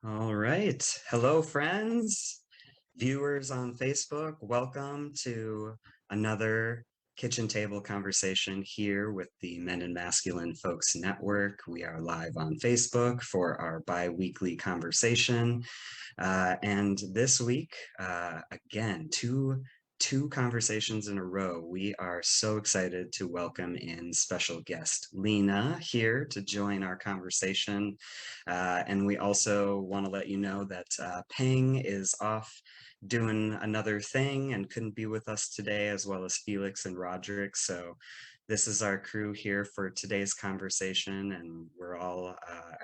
All right. Hello, friends, viewers on Facebook. Welcome to another kitchen table conversation here with the Men and Masculine Folks Network. We are live on Facebook for our bi-weekly conversation. And this week, again, two conversations in a row. We are so excited to welcome in special guest Lina here to join our conversation. And we also want to let you know that Peng is off doing another thing and couldn't be with us today, as well as Felix and Roderick. So this is our crew here for today's conversation, and we're all,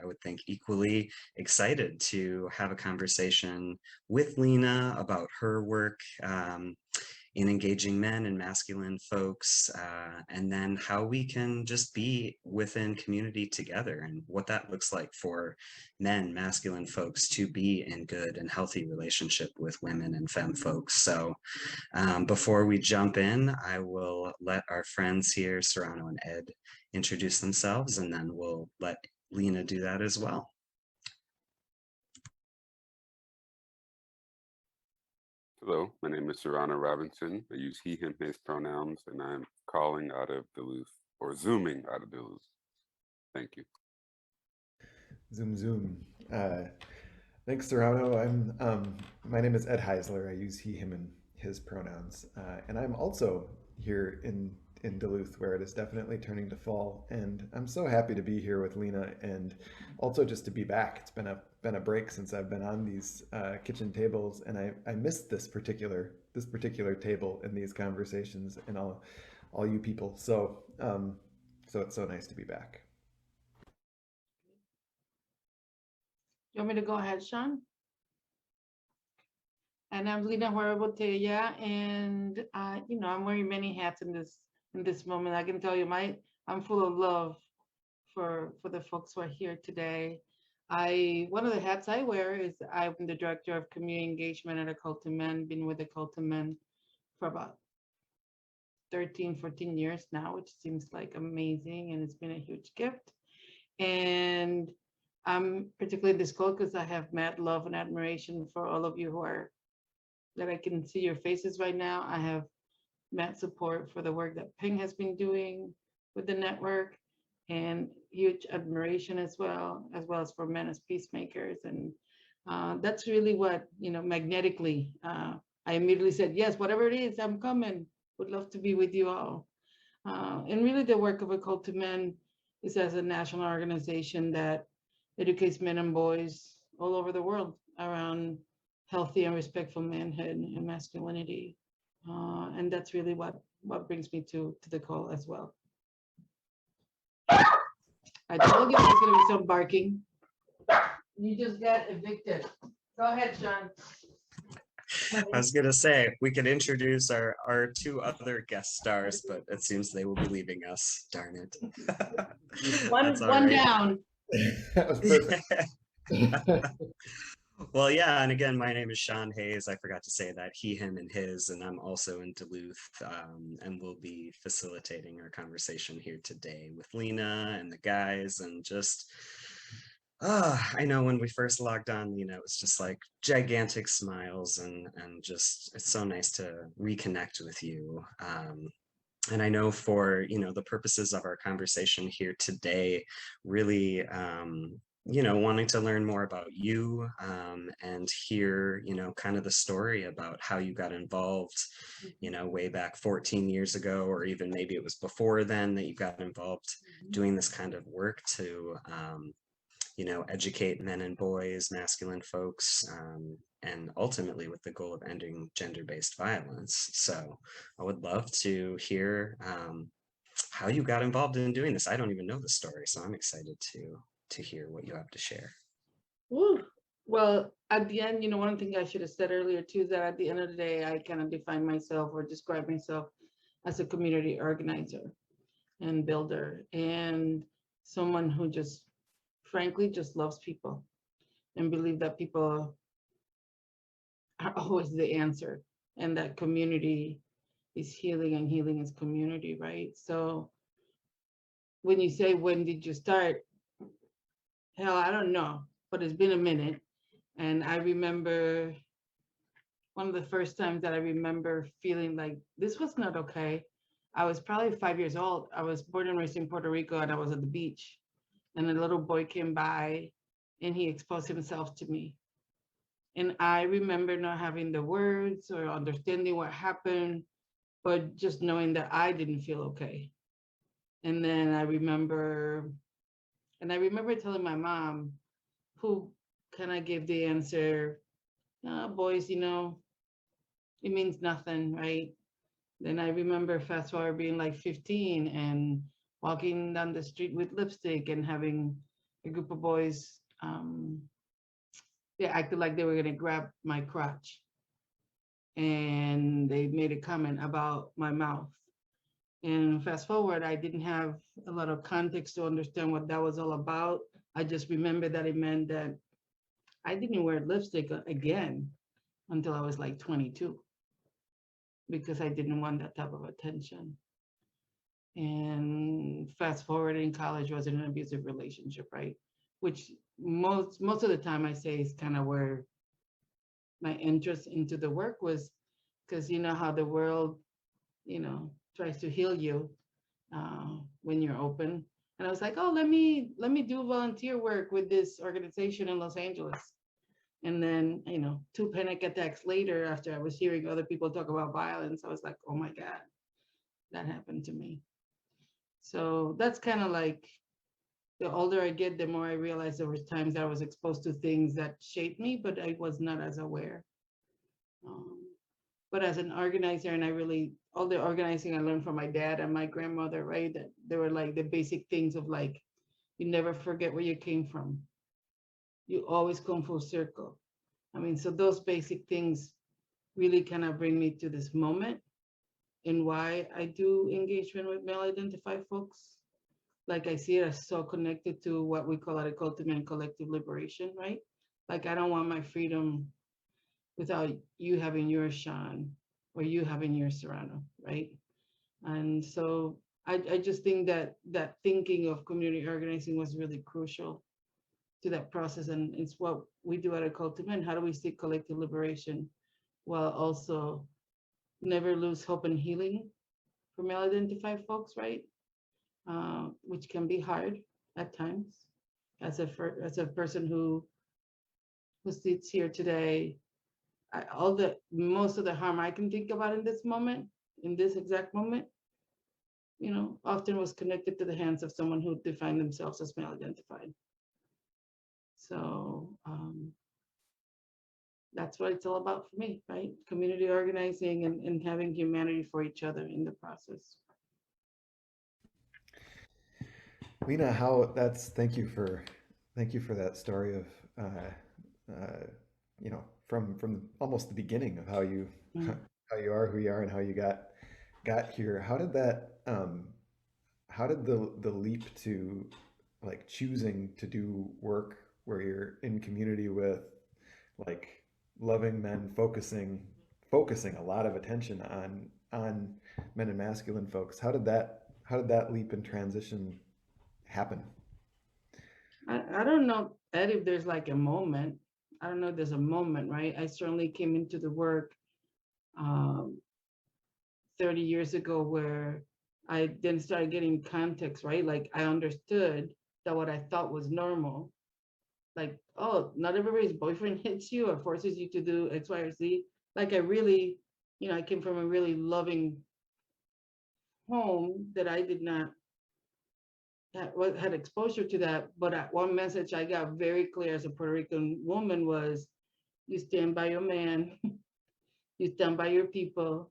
I would think, equally excited to have a conversation with Lina about her work in engaging men and masculine folks, and then how we can just be within community together and what that looks like for men, masculine folks to be in good and healthy relationship with women and femme folks. So before we jump in, I will let our friends here, Serrano and Ed, introduce themselves, and then we'll let Lina do that as well. Hello, my name is Serrano Robinson. I use he, him, his pronouns, and I'm calling out of Duluth, or zooming out of Duluth. Thank you. Zoom. Thanks, Serrano. My name is Ed Heisler. I use he, him, and his pronouns. And I'm also here in Duluth, where it is definitely turning to fall. And I'm so happy to be here with Lina, and also just to be back. It's been a break since I've been on these kitchen tables, and I missed this particular table and these conversations and all you people. So it's so nice to be back. You want me to go ahead, Sean? And I'm Lina Juarbe, Botella, and I'm wearing many hats in this moment. I can tell you, I'm full of love for the folks who are here today. One of the hats I wear is I'm the director of community engagement at A Cult to Men. Been with A Cult to Men for about 13, 14 years now, which seems like amazing, and it's been a huge gift. And I'm particularly in this cult because I have mad love and admiration for all of you that I can see your faces right now. I have mad support for the work that Peng has been doing with the network, and huge admiration as well as for men as peacemakers. And that's really what, magnetically, I immediately said, yes, whatever it is, I'm coming. Would love to be with you all. And really the work of A Cult to Men is as a national organization that educates men and boys all over the world around healthy and respectful manhood and masculinity. And that's really what brings me to the call as well. I told you there's going to be some barking. You just got evicted. Go ahead, Sean. I was going to say, we could introduce our two other guest stars, but it seems they will be leaving us. Darn it. One down. That was perfect. Well, yeah, and again, my name is Sean Hayes. I forgot to say that, he, him, and his, and I'm also in Duluth, and we'll be facilitating our conversation here today with Lina and the guys, and just, I know when we first logged on, it was just like gigantic smiles, and just, it's so nice to reconnect with you. And I know for, the purposes of our conversation here today, really, wanting to learn more about you and hear, kind of the story about how you got involved, way back 14 years ago, or even maybe it was before then that you got involved doing this kind of work to, educate men and boys, masculine folks, and ultimately with the goal of ending gender-based violence. So I would love to hear how you got involved in doing this. I don't even know the story, so I'm excited to hear what you have to share. Woo. Well, at the end, one thing I should have said earlier too is that at the end of the day, I kind of define myself or describe myself as a community organizer and builder, and someone who just frankly just loves people and believe that people are always the answer, and that community is healing and healing is community, right? So when you say, when did you start? Hell, I don't know, but it's been a minute. And I remember one of the first times that I remember feeling like this was not okay. I was probably 5 years old. I was born and raised in Puerto Rico, and I was at the beach. And a little boy came by and he exposed himself to me. And I remember not having the words or understanding what happened, but just knowing that I didn't feel okay. And then I remember telling my mom, who kind of gave the answer, boys, it means nothing, right? Then I remember fast forward being like 15 and walking down the street with lipstick and having a group of boys, they acted like they were gonna grab my crotch. And they made a comment about my mouth. And fast forward, I didn't have a lot of context to understand what that was all about. I just remember that it meant that I didn't wear lipstick again until I was like 22 because I didn't want that type of attention. And fast forward, in college was an abusive relationship, right? Which most of the time I say is kind of where my interest into the work was, because you know how the world, tries to heal you when you're open. And I was like, oh, let me do volunteer work with this organization in Los Angeles. And then, 2 panic attacks later, after I was hearing other people talk about violence, I was like, oh my God, that happened to me. So that's kind of like, the older I get, the more I realize there was times that I was exposed to things that shaped me, but I was not as aware. But as an organizer, and all the organizing I learned from my dad and my grandmother, right? That they were like the basic things of like, you never forget where you came from. You always come full circle. I mean, so those basic things really kind of bring me to this moment and why I do engagement with male identified folks. Like I see it as so connected to what we call at a cultivate collective liberation, right? Like I don't want my freedom without you having yours, Sean, or you having yours, Serrano, right? And so I just think that that thinking of community organizing was really crucial to that process. And it's what we do at a cultivate. How do we seek collective liberation while also never lose hope and healing for male identified folks, right? Which can be hard at times. As a person who sits here today, most of the harm I can think about in this moment, in this exact moment, often was connected to the hands of someone who defined themselves as male identified. So that's what it's all about for me, right? Community organizing and having humanity for each other in the process. Lina, thank you for that story of from almost the beginning of how you how you are who you are and how you got here. How did the leap to like choosing to do work where you're in community with like loving men, focusing a lot of attention on men and masculine folks? How did that leap and transition happen? I don't know, Ed, if there's like a moment. I don't know if there's a moment, right? I certainly came into the work 30 years ago where I then started getting context, right? Like I understood that what I thought was normal, like, oh, not everybody's boyfriend hits you or forces you to do X, Y, or Z. Like I really, I came from a really loving home that I did not had exposure to that. But one message I got very clear as a Puerto Rican woman was, you stand by your man, you stand by your people,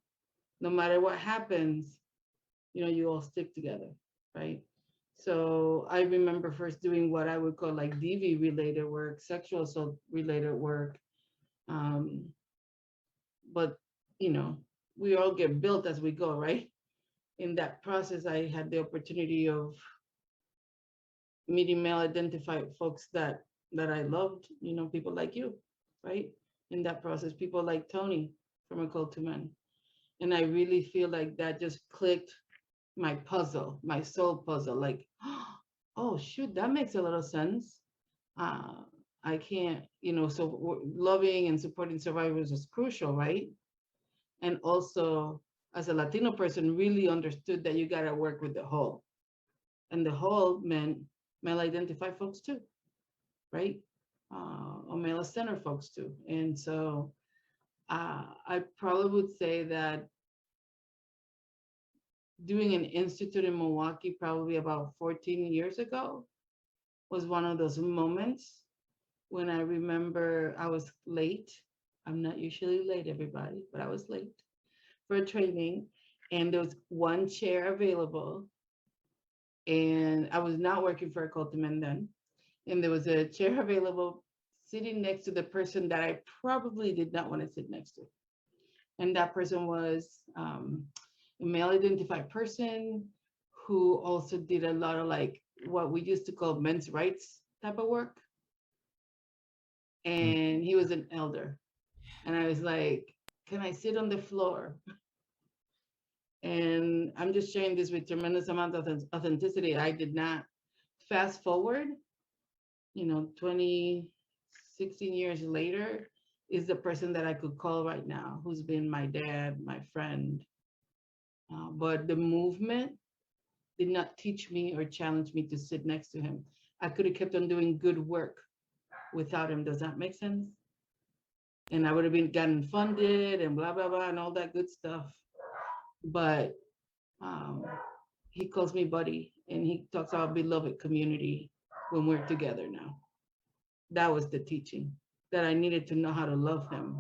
no matter what happens, you all stick together, right? So I remember first doing what I would call like DV related work, sexual assault related work. But, we all get built as we go, right? In that process, I had the opportunity of meeting male identified folks that I loved, people like you, right? In that process, people like Tony from A Cult to Men. And I really feel like that just clicked my puzzle, my soul puzzle, like, oh shoot, that makes a little sense. I can't, so loving and supporting survivors is crucial, right? And also, as a Latino person, really understood that you got to work with the whole. And the whole meant male identified folks too, right? Or male center folks too. And so I probably would say that doing an institute in Milwaukee probably about 14 years ago was one of those moments when I remember I was late. I'm not usually late, everybody, but I was late for a training, and there was one chair available, and I was not working for a Cultiman then, and there was a chair available sitting next to the person that I probably did not want to sit next to. And that person was a male identified person who also did a lot of like what we used to call men's rights type of work. And he was an elder. And I was like, can I sit on the floor? And I'm just sharing this with tremendous amount of authenticity. I did not fast forward, 16 years later, is the person that I could call right now, who's been my dad, my friend. But the movement did not teach me or challenge me to sit next to him. I could have kept on doing good work without him. Does that make sense? And I would have been gotten funded and blah, blah, blah, and all that good stuff. But he calls me buddy, and he talks about beloved community when we're together now. That was the teaching, that I needed to know how to love him.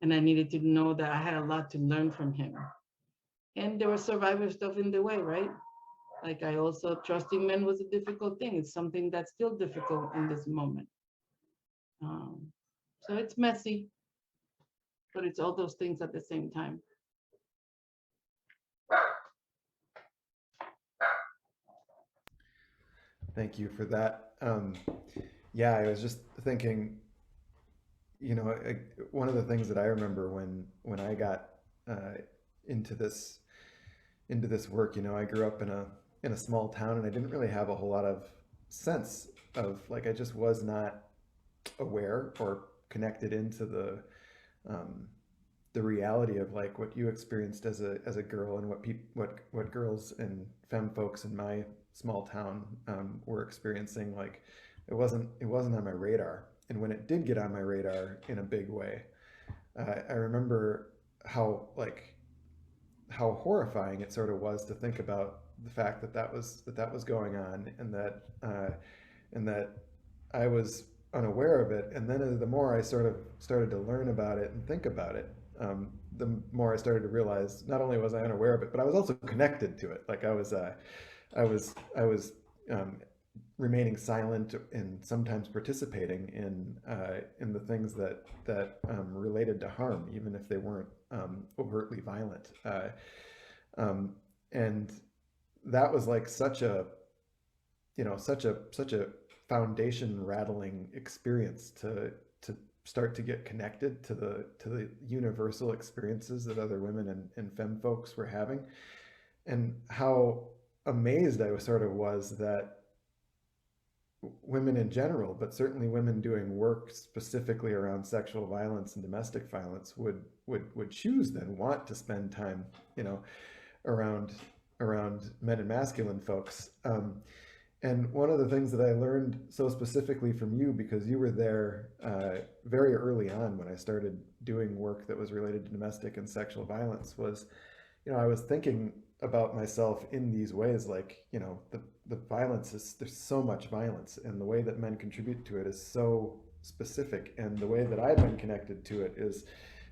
And I needed to know that I had a lot to learn from him. And there was survivor stuff in the way, right? Like I also, trusting men was a difficult thing. It's something that's still difficult in this moment. So it's messy, but it's all those things at the same time. Thank you for that. Yeah, I was just thinking, one of the things that I remember when I got into this work, I grew up in a small town, and I didn't really have a whole lot of sense of, like, I just was not aware or connected into the reality of like what you experienced as a girl, and what girls and femme folks in my small town were experiencing. Like it wasn't on my radar. And when it did get on my radar in a big way, I remember how horrifying it sort of was to think about the fact that was going on, and that I was unaware of it. And then the more I sort of started to learn about it and think about it, the more I started to realize not only was I unaware of it, but I was also connected to it. Like I was remaining silent and sometimes participating in the things that related to harm, even if they weren't overtly violent. And that was like such a foundation rattling experience to start to get connected to the universal experiences that other women and femme folks were having, and how amazed I was that women in general, but certainly women doing work specifically around sexual violence and domestic violence would choose then want to spend time, around men and masculine folks. And one of the things that I learned so specifically from you, because you were there very early on when I started doing work that was related to domestic and sexual violence, was, I was thinking about myself in these ways, like, the violence there's so much violence, and the way that men contribute to it is so specific, and the way that I've been connected to it is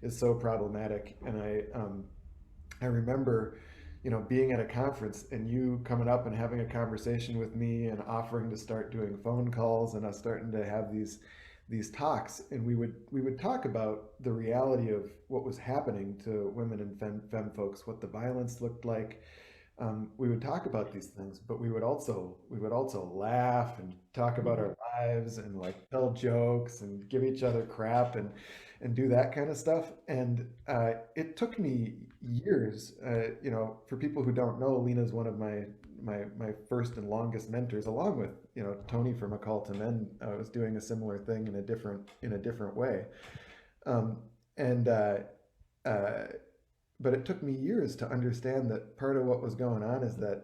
so problematic. And I remember, being at a conference and you coming up and having a conversation with me and offering to start doing phone calls, and us starting to have these talks, and we would talk about the reality of what was happening to women and femme folks, what the violence looked like. We would talk about these things, but we would also laugh and talk about our lives, and like tell jokes and give each other crap and do that kind of stuff. And it took me years. For people who don't know, Lina is one of my my first and longest mentors, along with, you know, Tony from A Call to Men, was doing a similar thing in a different way. Um, and uh, but it took me years to understand that part of what was going on is that,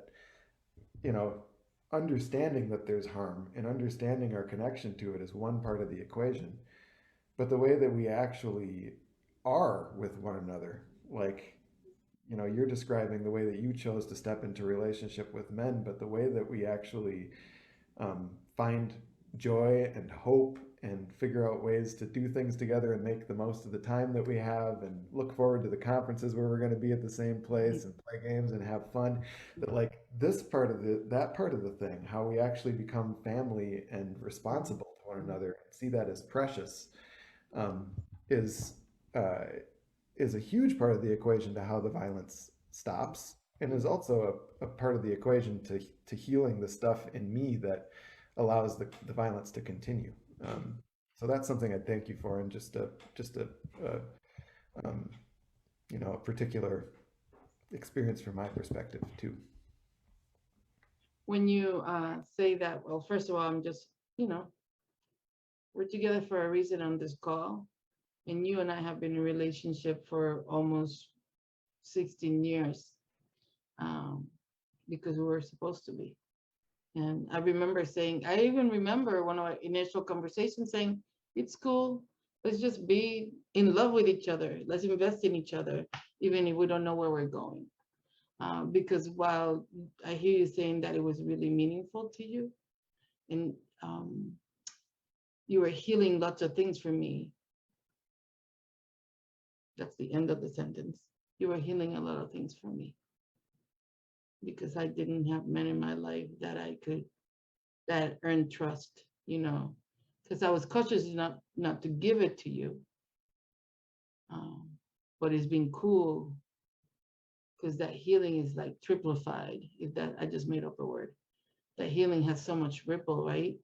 you know, understanding that there's harm and understanding our connection to it is one part of the equation. But the way that we actually are with one another, like, you know, you're describing the way that you chose to step into relationship with men, but the way that we actually find joy and hope and figure out ways to do things together and make the most of the time that we have and look forward to the conferences where we're going to be at the same place and play games and have fun, that like this part of that part of the thing, how we actually become family and responsible to one another, see that as precious, um, is uh, is a huge part of the equation to how the violence stops, and is also a part of the equation to healing the stuff in me that allows the violence to continue. So that's something I thank you for, and just a um, you know, a particular experience from my perspective too. When you say that, well, first of all, I'm just, you know, we're together for a reason on this call, and you and I have been in a relationship for almost 16 years, because we were supposed to be. And I remember saying, I even remember one of our initial conversations saying, it's cool, let's just be in love with each other, let's invest in each other, even if we don't know where we're going. Because while I hear you saying that it was really meaningful to you, and you were healing lots of things for me. That's the end of the sentence. You were healing a lot of things for me, because I didn't have men in my life that earned trust, you know, because I was cautious not to give it to you. But it's been cool, because that healing is like triplified. If that, I just made up a word. That healing has so much ripple, right?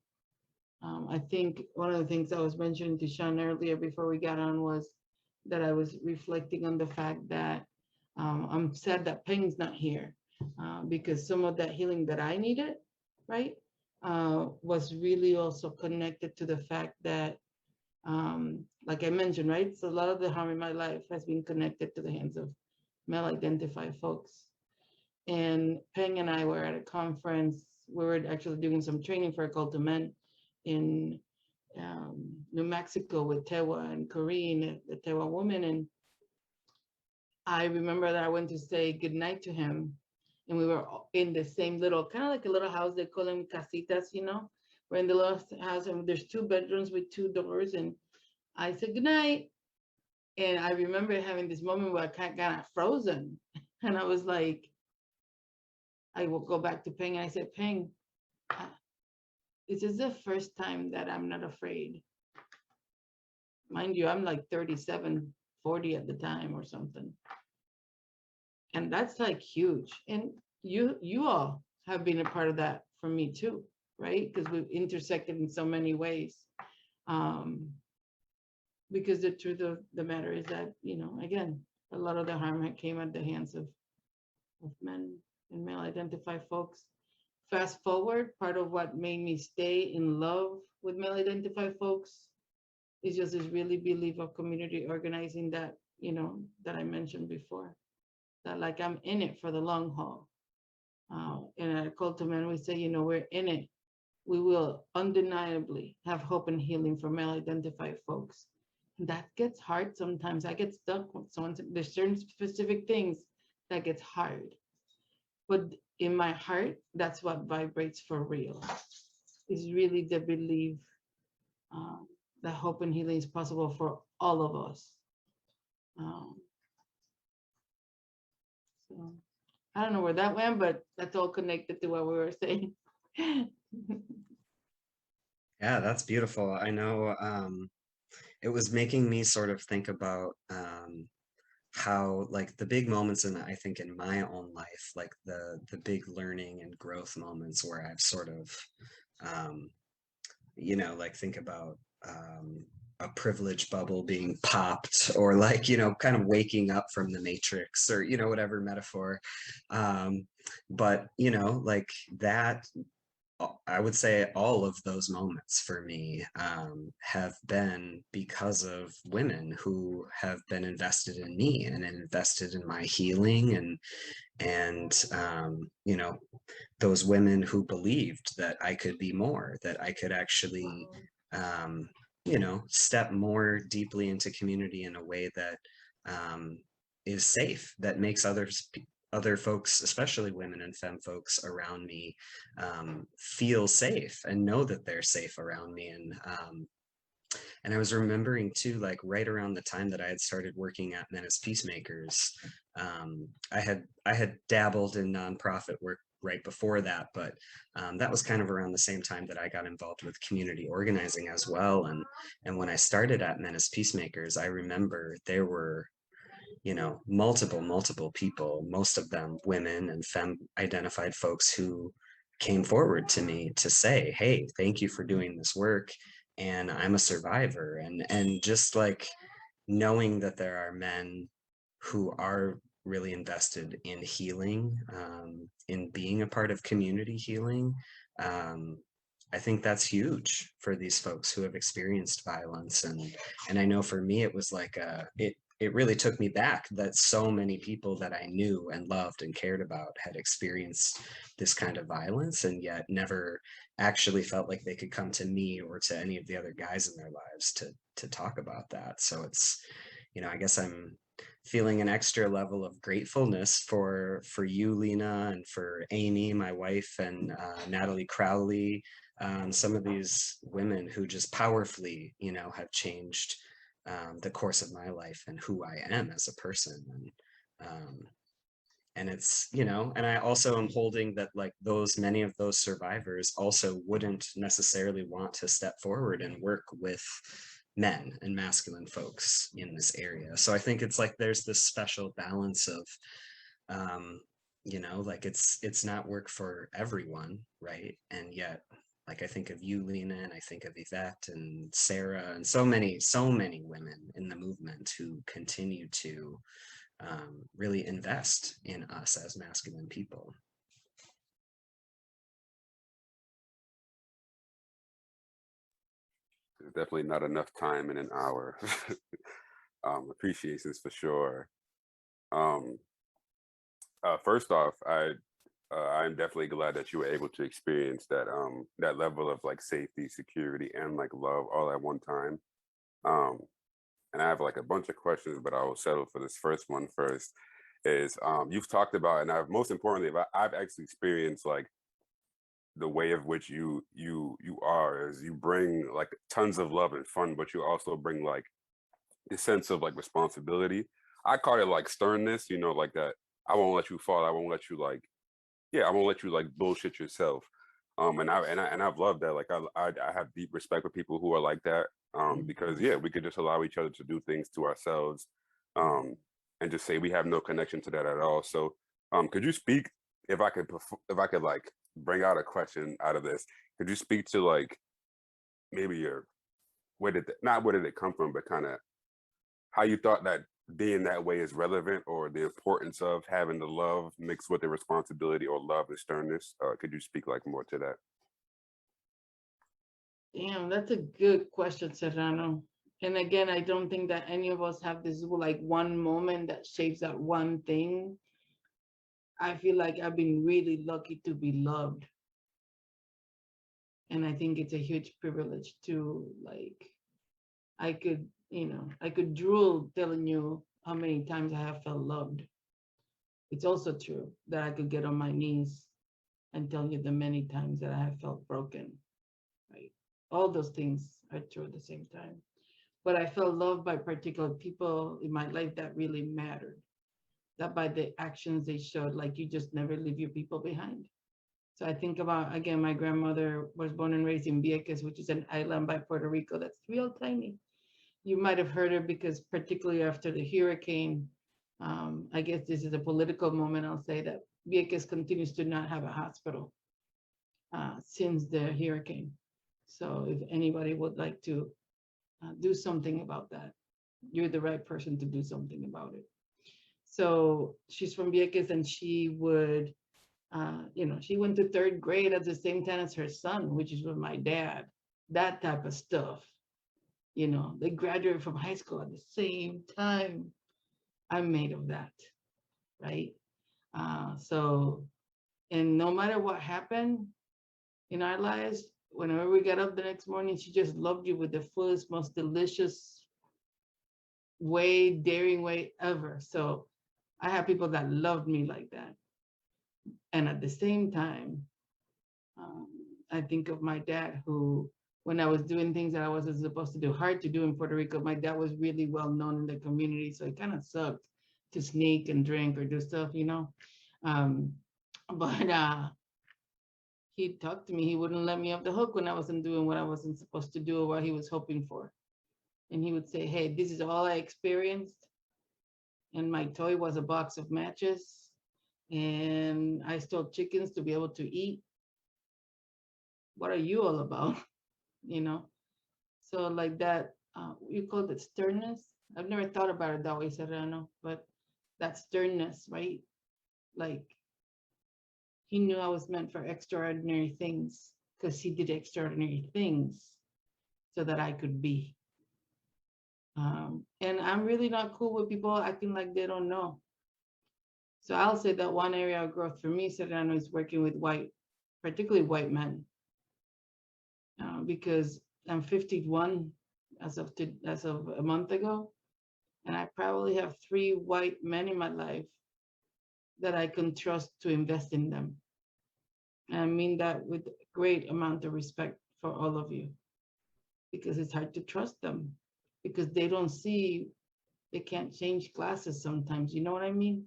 I think one of the things I was mentioning to Sean earlier before we got on was that I was reflecting on the fact that I'm sad that Peng's not here, because some of that healing that I needed, right, was really also connected to the fact that, like I mentioned, right, so a lot of the harm in my life has been connected to the hands of male-identified folks. And Peng and I were at a conference. We were actually doing some training for a call to men in New Mexico with Tewa and Corinne, the Tewa woman. And I remember that I went to say goodnight to him, and we were in the same little, kind of like a little house, they call them casitas, you know, we're in the little house, and there's 2 bedrooms with 2 doors, and I said goodnight. And I remember having this moment where I kind of frozen, and I was like, I will go back to Peng, and I said, Peng, this is the first time that I'm not afraid. Mind you, I'm like 37, 40 at the time or something. And that's like huge. And you all have been a part of that for me too, right? Because we've intersected in so many ways. Because the truth of the matter is that, you know, again, a lot of the harm came at the hands of men and male-identified folks. Fast forward, part of what made me stay in love with male-identified folks is just this really belief of community organizing that, you know, that I mentioned before, that like I'm in it for the long haul. And at Call to Men, we say, you know, we're in it. We will undeniably have hope and healing for male-identified folks. And that gets hard sometimes. I get stuck with someone. There's certain specific things that gets hard. But in my heart, that's what vibrates for real. Is really the belief that hope and healing is possible for all of us. So I don't know where that went, but that's all connected to what we were saying. Yeah, that's beautiful. I know it was making me sort of think about how like the big moments in I think in my own life, like the big learning and growth moments where I've sort of you know, like think about a privilege bubble being popped, or like, you know, kind of waking up from the matrix, or, you know, whatever metaphor. But, you know, like that, I would say all of those moments for me have been because of women who have been invested in me and invested in my healing, and you know, those women who believed that I could be more, that I could actually you know, step more deeply into community in a way that is safe, that makes other folks, especially women and femme folks around me, feel safe and know that they're safe around me. And I was remembering too, like right around the time that I had started working at Men as Peacemakers, I had dabbled in nonprofit work right before that, but that was kind of around the same time that I got involved with community organizing as well. And when I started at Men as Peacemakers, I remember there were, you know, multiple people, most of them women and femme identified folks, who came forward to me to say, hey, thank you for doing this work, and I'm a survivor. And just like knowing that there are men who are really invested in healing, in being a part of community healing, I think that's huge for these folks who have experienced violence. And I know for me, it was like it really took me back that so many people that I knew and loved and cared about had experienced this kind of violence, and yet never actually felt like they could come to me or to any of the other guys in their lives to talk about that. So it's, you know, I guess I'm feeling an extra level of gratefulness for you, Lina, and for Amy, my wife, and Natalie Crowley, some of these women who just powerfully, you know, have changed the course of my life and who I am as a person. And it's, you know, and I also am holding that, like, those, many of those survivors also wouldn't necessarily want to step forward and work with men and masculine folks in this area. So I think it's like there's this special balance of you know, like it's not work for everyone, right? And yet, like, I think of you, Lina, and I think of Yvette and Sarah, and so many women in the movement who continue to really invest in us as masculine people. There's definitely not enough time in an hour. Appreciations for sure. First off, I'm definitely glad that you were able to experience that that level of like safety, security, and like love all at one time. And I have like a bunch of questions, but I will settle for this first one first. Is you've talked about, and I've most importantly, I've actually experienced like the way of which you are, is you bring like tons of love and fun, but you also bring like the sense of like responsibility. I call it like sternness, you know, like that. I won't let you fall. I won't let you like, yeah, I won't let you like bullshit yourself. And I've loved that. Like I have deep respect for people who are like that. Because yeah, we could just allow each other to do things to ourselves, and just say we have no connection to that at all. So, could you speak, if I could like bring out a question out of this, could you speak to like maybe your, not where did it come from, but kind of how you thought that being that way is relevant, or the importance of having the love mixed with the responsibility, or love and sternness? Could you speak like more to that? Damn, that's a good question, Serrano. And again, I don't think that any of us have this like one moment that shapes that one thing. I feel like I've been really lucky to be loved. And I think it's a huge privilege to, like, I could, you know, I could drool telling you how many times I have felt loved. It's also true that I could get on my knees and tell you the many times that I have felt broken, right? All those things are true at the same time. But I felt loved by particular people in my life that really mattered, that by the actions they showed, like you just never leave your people behind. So I think about, again, my grandmother was born and raised in Vieques, which is an island by Puerto Rico that's real tiny. You might have heard her because particularly after the hurricane, I guess this is a political moment, I'll say that Vieques continues to not have a hospital since the hurricane. So if anybody would like to do something about that. You're the right person to do something about it. So she's from Vieques, and she would, she went to third grade at the same time as her son, which is with my dad. That type of stuff. They graduated from high school at the same time. I'm made of that, right? And no matter what happened in our lives, whenever we got up the next morning, she just loved you with the fullest, most delicious way, daring way ever. So I have people that loved me like that. And at the same time, I think of my dad, who, when I was doing things that I wasn't supposed to do, hard to do in Puerto Rico, my dad was really well known in the community. So it kind of sucked to sneak and drink or do stuff, But he talked to me. He wouldn't let me off the hook when I wasn't doing what I wasn't supposed to do or what he was hoping for. And he would say, hey, this is all I experienced. And my toy was a box of matches. And I stole chickens to be able to eat. What are you all about? So like that, you call it sternness. I've never thought about it that way, Serrano, but that sternness, right? Like, he knew I was meant for extraordinary things because he did extraordinary things so that I could be. And I'm really not cool with people acting like they don't know. So I'll say that one area of growth for me, Serrano, is working with particularly white men. Because I'm 51 as of a month ago, and I probably have 3 white men in my life that I can trust to invest in them. And I mean that with a great amount of respect for all of you, because it's hard to trust them because they don't see, they can't change classes sometimes. You know what I mean?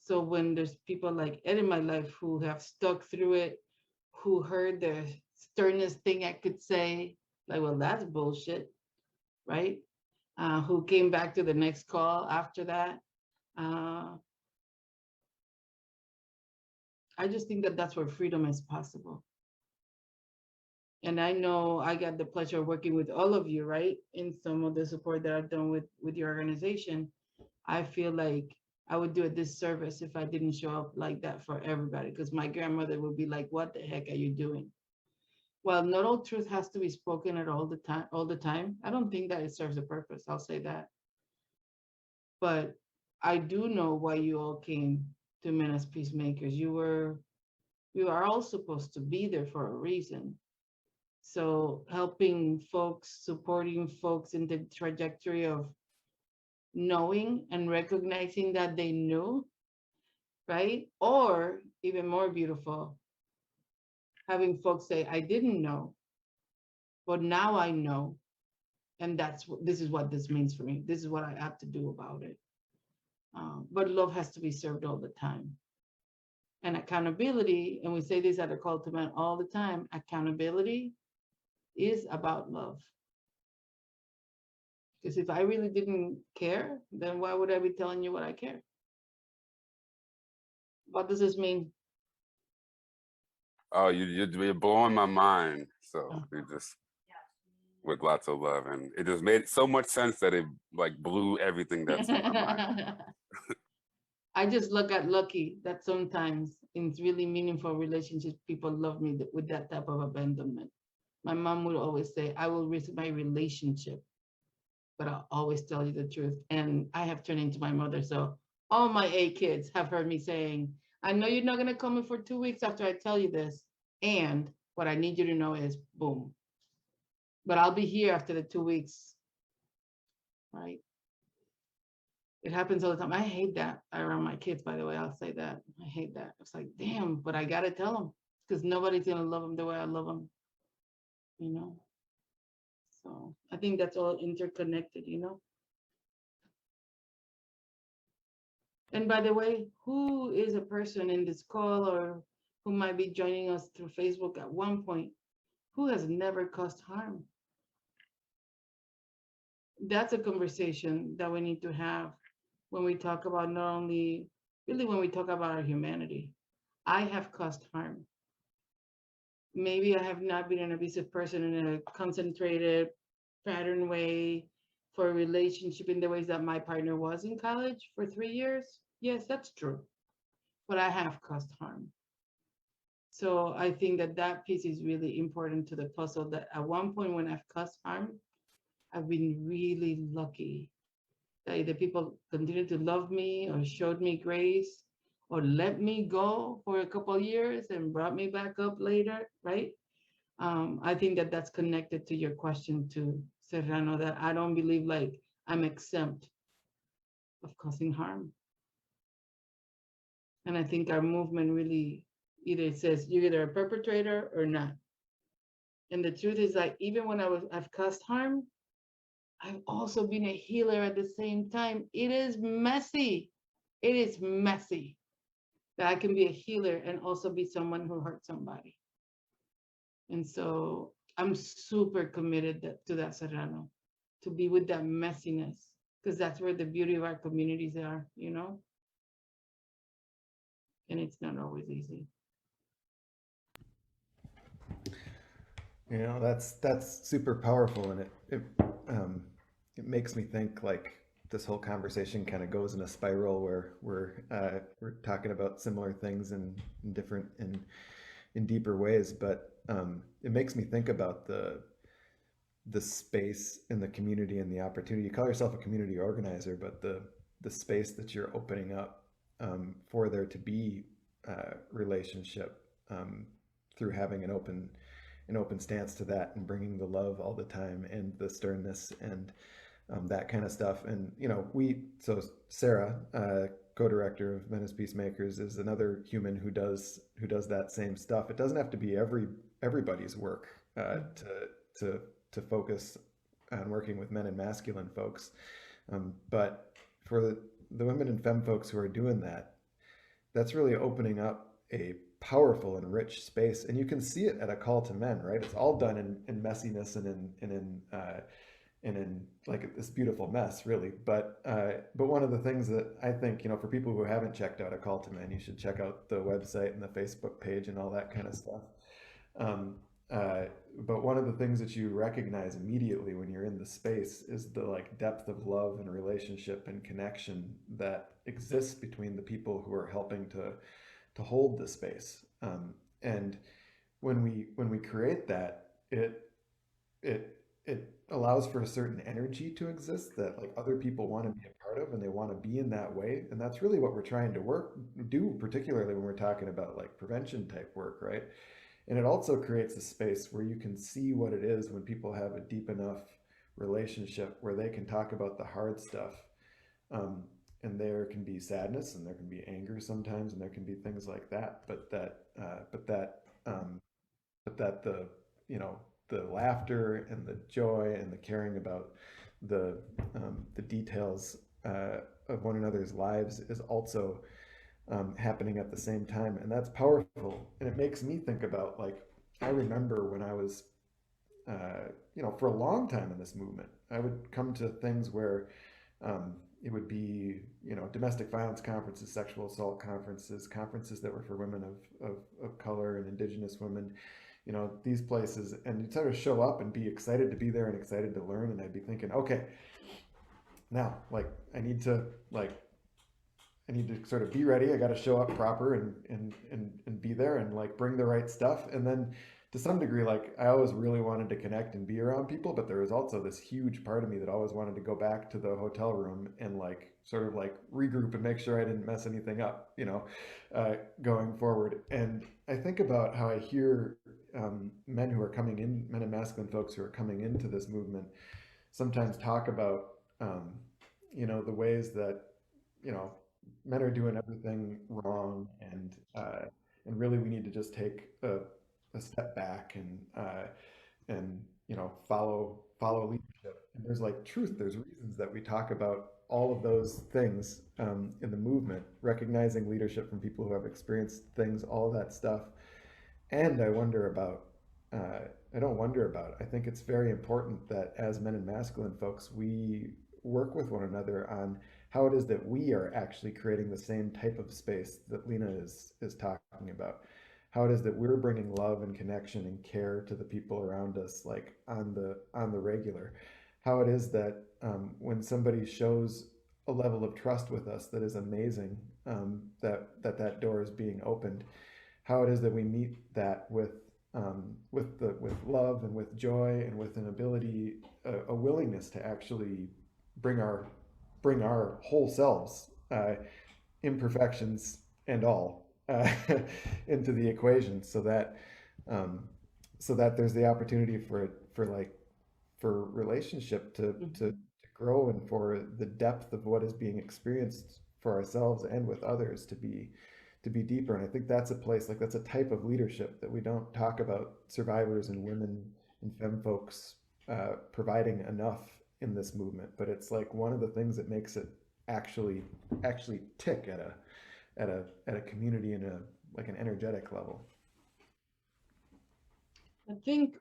So when there's people like Ed in my life who have stuck through it, who heard the sternest thing I could say, like, well, that's bullshit, right? Who came back to the next call after that. I just think that that's where freedom is possible. And I know I got the pleasure of working with all of you, right? In some of the support that I've done with your organization. I feel like I would do a disservice if I didn't show up like that for everybody, because my grandmother would be like, what the heck are you doing? Well, not all truth has to be spoken at all the time. I don't think that it serves a purpose. I'll say that. But I do know why you all came to Men as Peacemakers. You are all supposed to be there for a reason. So helping folks, supporting folks in the trajectory of knowing and recognizing that they knew, right? Or even more beautiful, having folks say, I didn't know, but now I know. And this is what this means for me. This is what I have to do about it. But love has to be served all the time. And accountability, and we say this at a call to men all the time, accountability is about love. Because if I really didn't care, then why would I be telling you what I care? What does this mean? Oh, you're blowing my mind. So you just, with lots of love, and it just made so much sense that it like blew everything that's in my mind. I just look at lucky that sometimes in really meaningful relationships, people love me with that type of abandonment. My mom would always say, I will risk my relationship, but I'll always tell you the truth. And I have turned into my mother. So all my 8 kids have heard me saying, I know you're not going to come in for 2 weeks after I tell you this. And what I need you to know is boom. But I'll be here after the 2 weeks, right? It happens all the time. I hate that around my kids, by the way. I'll say that. I hate that. It's like, damn, but I got to tell them because nobody's going to love them the way I love them, So I think that's all interconnected, And by the way, who is a person in this call or who might be joining us through Facebook at one point who has never caused harm? That's a conversation that we need to have when we talk about not only, really when we talk about our humanity. I have caused harm. maybe I have not been an abusive person in a concentrated pattern way for a relationship in the ways that my partner was in college for 3 years. Yes, that's true. But I have caused harm. So I think that that piece is really important to the puzzle, that at one point when I've caused harm, I've been really lucky that either people continued to love me or showed me grace or let me go for a couple of years and brought me back up later, right? I think that that's connected to your question to Serrano, that I don't believe like I'm exempt of causing harm. And I think our movement really either says you're either a perpetrator or not. And the truth is like, even when I've caused harm, I've also been a healer at the same time. It is messy. It is messy that I can be a healer and also be someone who hurt somebody. And so I'm super committed to that, Serrano, to be with that messiness, because that's where the beauty of our communities are, you know? And it's not always easy. You know, that's super powerful, and it makes me think like this whole conversation kind of goes in a spiral where we're talking about similar things in different in deeper ways, but it makes me think about the space in the community and the opportunity. You call yourself a community organizer, but the space that you're opening up for there to be relationship through having an open stance to that and bringing the love all the time and the sternness and that kind of stuff. And you know, so Sarah, co-director of Men as Peacemakers, is another human who does that same stuff. It doesn't have to be everybody's work to focus on working with men and masculine folks, but for the women and femme folks who are doing that, that's really opening up a powerful and rich space. And you can see it at a call to men, right? It's all done in messiness and in like this beautiful mess, really. But one of the things that I think, you know, for people who haven't checked out A Call to Men, you should check out the website and the Facebook page and all that kind of stuff. But one of the things that you recognize immediately when you're in the space is the like depth of love and relationship and connection that exists between the people who are helping to hold the space. And when we create that, it allows for a certain energy to exist that like other people want to be a part of, and they want to be in that way. And that's really what we're trying to do, particularly when we're talking about like prevention type work, right? And it also creates a space where you can see what it is when people have a deep enough relationship where they can talk about the hard stuff. And there can be sadness, and there can be anger sometimes, and there can be things like that. But the, you know, the laughter and the joy and the caring about the details of one another's lives is also happening at the same time, and that's powerful. And it makes me think about like, I remember when I was you know, for a long time in this movement, I would come to things where it would be, you know, domestic violence conferences, sexual assault conferences that were for women of color and indigenous women, you know, these places, and you'd sort of show up and be excited to be there and excited to learn. And I'd be thinking, okay, now like I need to sort of be ready. I got to show up proper and be there and like bring the right stuff. And then to some degree, like I always really wanted to connect and be around people, but there was also this huge part of me that always wanted to go back to the hotel room and like sort of like regroup and make sure I didn't mess anything up, you know, going forward. And I think about how I hear men and masculine folks who are coming into this movement sometimes talk about, you know, the ways that, you know, men are doing everything wrong, and really we need to just take a step back and you know, follow leadership. And there's like truth, there's reasons that we talk about all of those things in the movement, recognizing leadership from people who have experienced things, all of that stuff. And I think it's very important that as men and masculine folks, we work with one another on how it is that we are actually creating the same type of space that Lina is talking about. how it is that we're bringing love and connection and care to the people around us, like on the regular, how it is that when somebody shows a level of trust with us that is amazing, that door is being opened, how it is that we meet that with love and with joy and with an ability, a willingness to actually bring our whole selves, imperfections and all, into the equation, so that there's the opportunity for relationship to grow, and for the depth of what is being experienced for ourselves and with others to be deeper. And I think that's a place, like that's a type of leadership that we don't talk about survivors and women and femme folks providing enough in this movement. But it's like one of the things that makes it actually tick at a community and like an energetic level. I think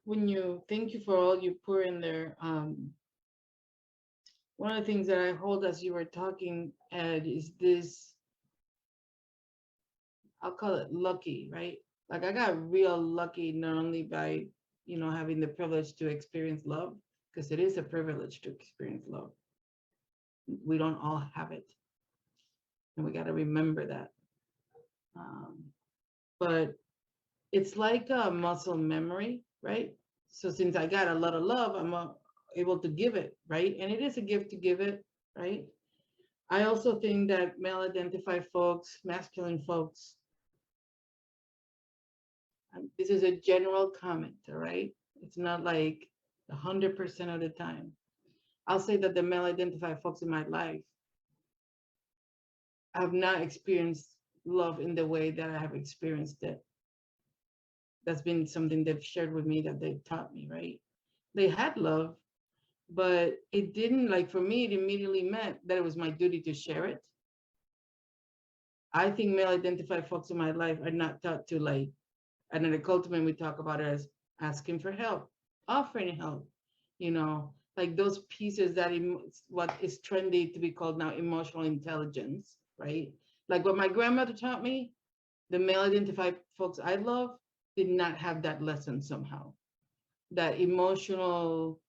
thank you for all you pour in there. One of the things that I hold as you were talking, Ed, is this, I'll call it lucky, right? Like I got real lucky, not only by, having the privilege to experience love, because it is a privilege to experience love. We don't all have it. And we got to remember that. But it's like a muscle memory, right? So since I got a lot of love, I'm able to give it, right? And it is a gift to give it, right? I also think that male-identified folks, masculine folks, this is a general comment, all right? It's not like 100% of the time. I'll say that the male-identified folks in my life have not experienced love in the way that I have experienced it. That's been something they've shared with me, that they've taught me, right? They had love, but it didn't, like for me, it immediately meant that it was my duty to share it. I think male-identified folks in my life are not taught to, like, and in the cultivate, we talk about it as asking for help, offering help, like those pieces that what is trendy to be called now emotional intelligence, right? Like what my grandmother taught me, the male-identified folks I love did not have that lesson somehow. That emotional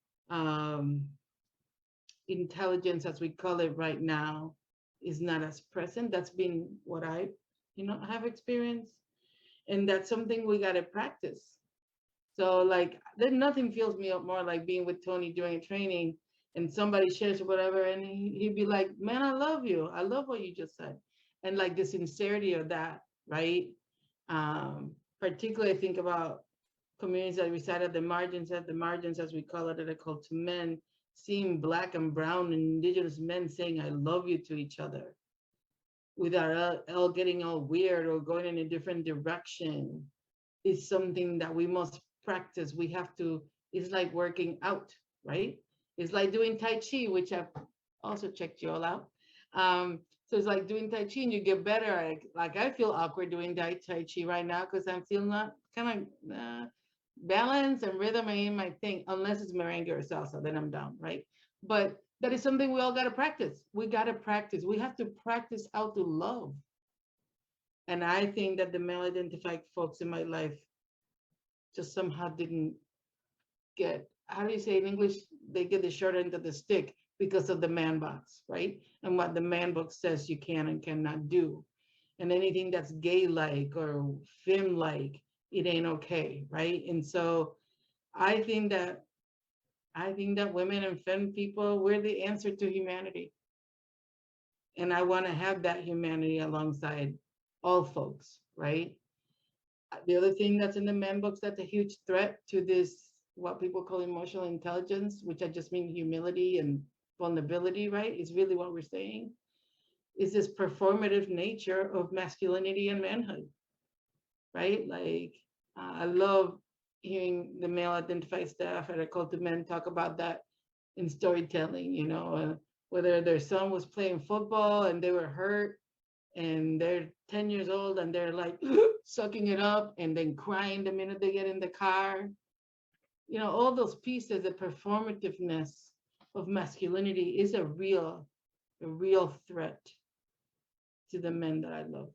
intelligence, as we call it right now, is not as present. That's been what I, have experienced. And that's something we got to practice. So like, then nothing fills me up more like being with Tony during a training and somebody shares or whatever, and he'd be like, man, I love you. I love what you just said. And like the sincerity of that, right? Particularly I think about communities that reside at the margins, as we call it, that are called to men, seeing Black and brown and indigenous men saying, I love you to each other, without all getting all weird or going in a different direction, is something that we must practice. We have to, it's like working out, right? It's like doing Tai Chi, which I've also checked you all out. So it's like doing Tai Chi and you get better. Like I feel awkward doing Tai Chi right now because I'm feeling not kind of balance and rhythm ain't my thing, unless it's merengue or salsa, then I'm down, right? But that is something we all got to practice. We got to practice. We have to practice how to love. And I think that the male-identified folks in my life just somehow didn't get, how do you say in English? They get the short end of the stick because of the man box, right? And what the man book says you can and cannot do. And anything that's gay-like or femme-like, it ain't okay, right? And so I think that women and femme people, we're the answer to humanity. And I want to have that humanity alongside all folks, right? The other thing that's in the man books that's a huge threat to this, what people call emotional intelligence, which I just mean humility and vulnerability, right? Is really what we're saying, is this performative nature of masculinity and manhood, right? Like, I love hearing the male identified staff at a Cult of Men talk about that in storytelling, whether their son was playing football and they were hurt and they're 10 years old and they're like sucking it up and then crying the minute they get in the car. All those pieces, the performativeness of masculinity is a real threat to the men that I love.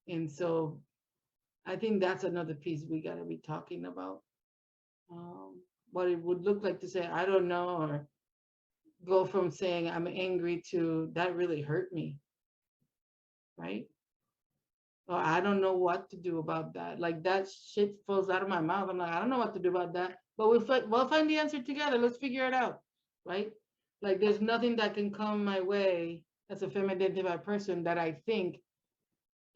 And so I think that's another piece we got to be talking about. What it would look like to say, I don't know, or go from saying I'm angry to that really hurt me, right? Or I don't know what to do about that. Like that shit falls out of my mouth. I'm like, I don't know what to do about that. But we'll find the answer together. Let's figure it out, right? Like there's nothing that can come my way as a feminine identified person that I think,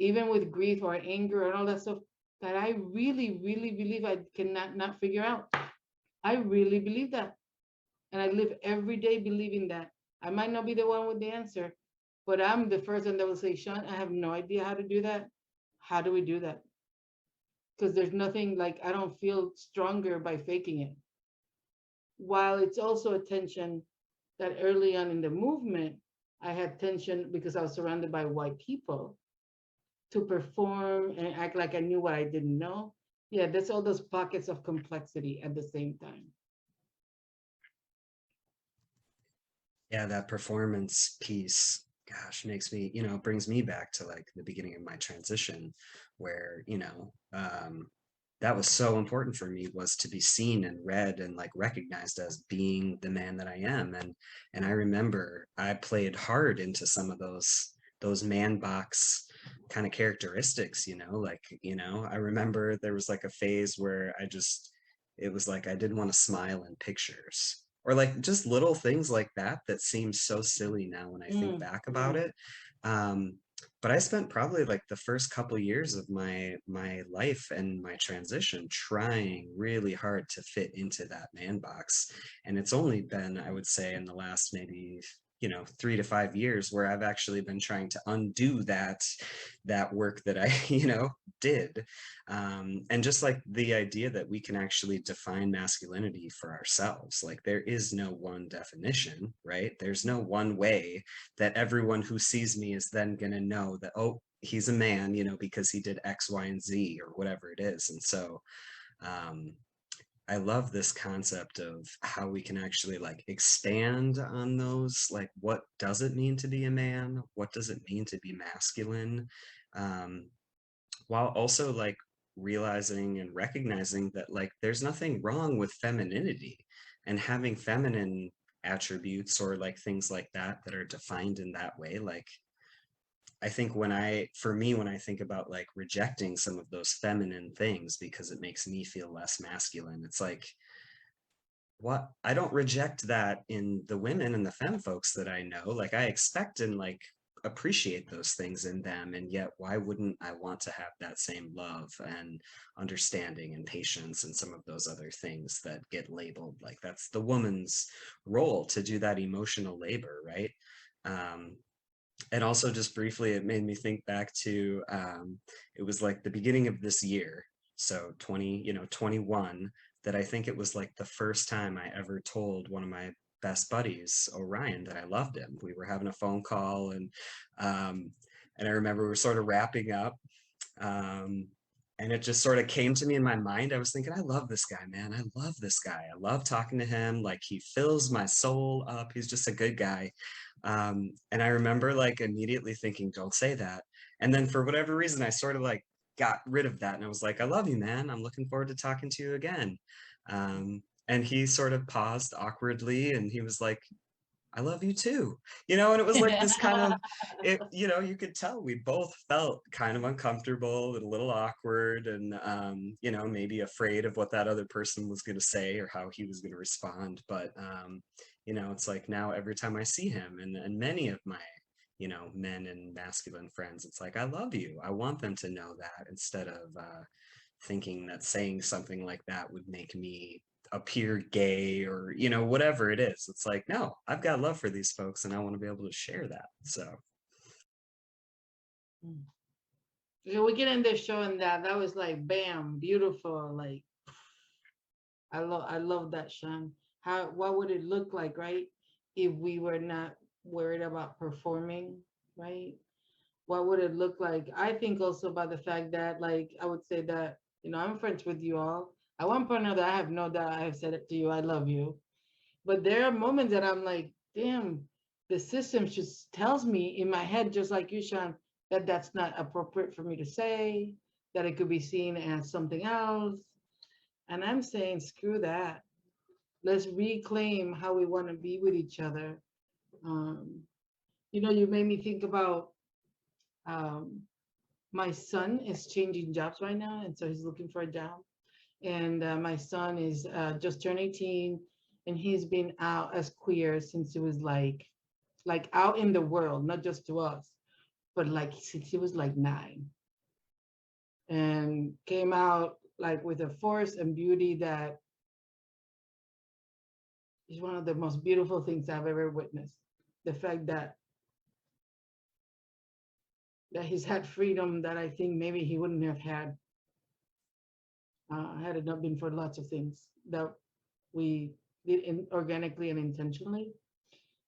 even with grief or anger and all that stuff, that I really, really believe I cannot not figure out. I really believe that. And I live every day believing that. I might not be the one with the answer, but I'm the first one that will say, Sean, I have no idea how to do that. How do we do that? Because there's nothing, like, I don't feel stronger by faking it. While it's also a tension that early on in the movement, I had tension because I was surrounded by white people to perform and act like I knew what I didn't know. Yeah, there's all those pockets of complexity at the same time. Yeah, that performance piece, gosh, makes me, brings me back to like the beginning of my transition where, that was so important for me, was to be seen and read and like recognized as being the man that I am. And I remember I played hard into some of those man box kind of characteristics, I remember there was like a phase where it was like I didn't want to smile in pictures, or like just little things like that that seem so silly now when I think back about it. Um, but I spent probably like the first couple years of my life and my transition trying really hard to fit into that man box. And it's only been, I would say, in the last maybe 3 to 5 years where I've actually been trying to undo that work that I did. And just like the idea that we can actually define masculinity for ourselves, like there is no one definition, right? There's no one way that everyone who sees me is then going to know that, oh, he's a man, because he did X, Y, and Z or whatever it is. And so I love this concept of how we can actually like expand on those, like what does it mean to be a man? What does it mean to be masculine? While also like realizing and recognizing that like there's nothing wrong with femininity and having feminine attributes or like things like that that are defined in that way. Like I think when I think about like rejecting some of those feminine things because it makes me feel less masculine, it's like, what? I don't reject that in the women and the femme folks that I know. Like I expect and like appreciate those things in them. And yet why wouldn't I want to have that same love and understanding and patience and some of those other things that get labeled? Like that's the woman's role, to do that emotional labor, right? And also just briefly, it made me think back to, it was like the beginning of this year. So 21, that I think it was like the first time I ever told one of my best buddies, Orion, that I loved him. We were having a phone call and I remember we were sort of wrapping up. And it just sort of came to me in my mind. I was thinking, I love this guy, man. I love this guy. I love talking to him. Like he fills my soul up. He's just a good guy. And I remember like immediately thinking, don't say that. And then for whatever reason, I sort of like got rid of that. And I was like, I love you, man. I'm looking forward to talking to you again. And he sort of paused awkwardly and he was like, I love you too, and it was like this kind of, you could tell we both felt kind of uncomfortable and a little awkward and, maybe afraid of what that other person was going to say or how he was going to respond. But, it's like now every time I see him and many of my, men and masculine friends, it's like, I love you. I want them to know that, instead of thinking that saying something like that would make me appear gay or whatever it is. It's like, no, I've got love for these folks and I want to be able to share that. So yeah, we get in there showing that was like bam, beautiful. Like I love that, Sean. What would it look like, right, if we were not worried about performing, right? What would it look like? I think also about the fact that, like, I would say that, I'm friends with you all. At one point or another, I have no doubt I have said it to you, I love you. But there are moments that I'm like, damn, the system just tells me in my head, just like you, Sean, that that's not appropriate for me to say, that it could be seen as something else. And I'm saying, screw that. Let's reclaim how we want to be with each other. Um, you made me think about um, my son is changing jobs right now, and so he's looking for a job. And my son is just turned 18, and he's been out as queer since he was like out in the world, not just to us, but like since he was like 9, and came out like with a force and beauty that is one of the most beautiful things I've ever witnessed. The fact that he's had freedom that I think maybe he wouldn't have had it not been for lots of things that we did organically and intentionally.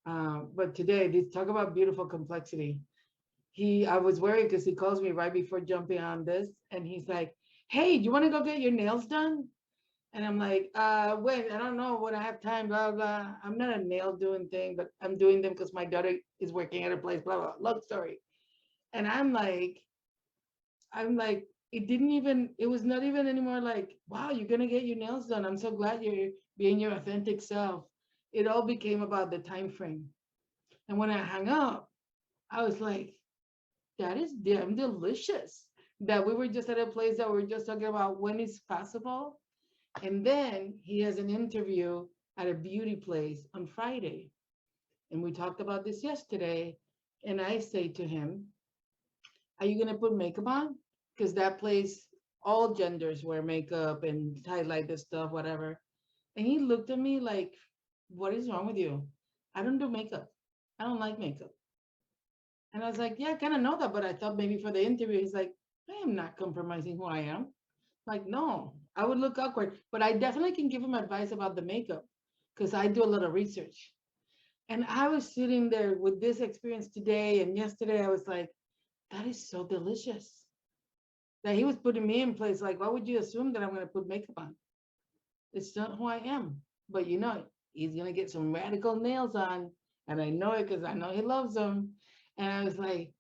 But today, this talk about beautiful complexity. I was worried because he calls me right before jumping on this, and he's like, "Hey, do you want to go get your nails done?" And I'm like, "Wait, I don't know when I have time, blah, blah." I'm not a nail doing thing, but I'm doing them because my daughter is working at a place, blah, blah, long story. And I'm like, it was not even anymore like, wow, you're going to get your nails done. I'm so glad you're being your authentic self. It all became about the time frame. And when I hung up, I was like, that is damn delicious. That we were just at a place that we were just talking about when it's possible. And then he has an interview at a beauty place on Friday. And we talked about this yesterday. And I say to him, are you going to put makeup on? Because that place, all genders wear makeup and highlight this stuff, whatever. And he looked at me like, what is wrong with you? I don't do makeup. I don't like makeup. And I was like, yeah, I kind of know that, but I thought maybe for the interview, he's like, I am not compromising who I am. Like, no, I would look awkward, but I definitely can give him advice about the makeup because I do a lot of research. And I was sitting there with this experience today and yesterday, I was like, that is so delicious. That he was putting me in place. Like, why would you assume that I'm going to put makeup on? It's not who I am. But he's going to get some radical nails on. And I know it because I know he loves them. And I was like,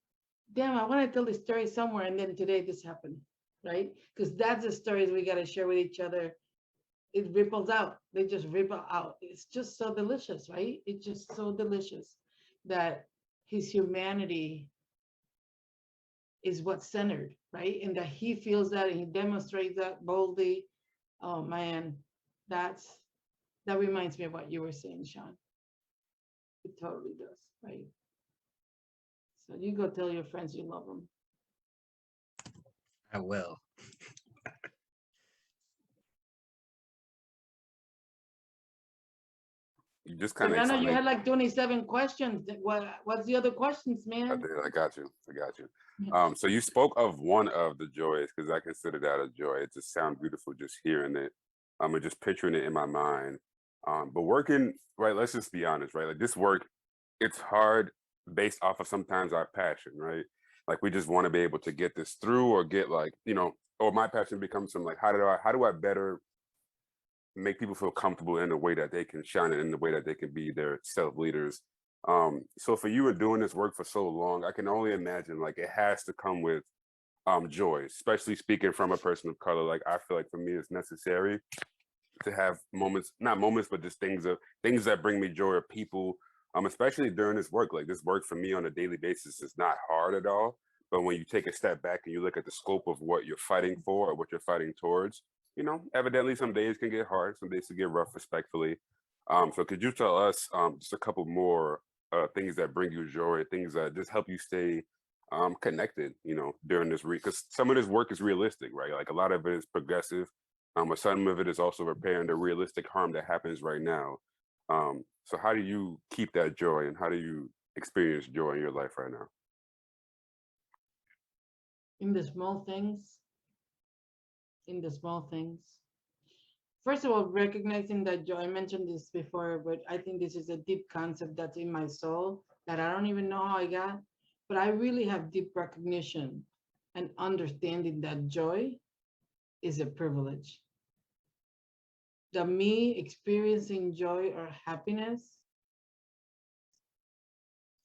damn, I want to tell this story somewhere. And then today this happened, right? Because that's the stories we got to share with each other. It ripples out. They just ripple out. It's just so delicious, right? It's just so delicious that his humanity is what's centered, right? And that he feels that and he demonstrates that boldly. Oh man, that reminds me of what you were saying, Sean. It totally does, right? So you go tell your friends you love them. I will. You just kind of Serrano, you explained. had like 27 questions. What's the other questions, I man? did. I got you. So you spoke of one of the joys because I consider that a joy. It just sounds beautiful just hearing it. And just picturing it in my mind. But working, right? Let's just be honest, right? Like this work, it's hard based off of sometimes our passion, right? Like we just want to be able to get this through or get like, or my passion becomes some like, how do I better make people feel comfortable in the way that they can shine and in the way that they can be their self leaders. So for you and doing this work for so long, I can only imagine like it has to come with joy, especially speaking from a person of color. Like I feel like for me it's necessary to have moments, not moments, but just things that bring me joy or people, especially during this work. Like this work for me on a daily basis is not hard at all. But when you take a step back and you look at the scope of what you're fighting for or what you're fighting towards, evidently some days can get hard, some days can get rough, respectfully. So could you tell us just a couple more things that bring you joy, things that just help you stay connected, during this because some of this work is realistic, right? Like a lot of it is progressive, but some of it is also repairing the realistic harm that happens right now. So how do you keep that joy and how do you experience joy in your life right now? In the small things, in the small things. First of all, recognizing that joy, I mentioned this before, but I think this is a deep concept that's in my soul that I don't even know how I got, but I really have deep recognition and understanding that joy is a privilege. That me experiencing joy or happiness,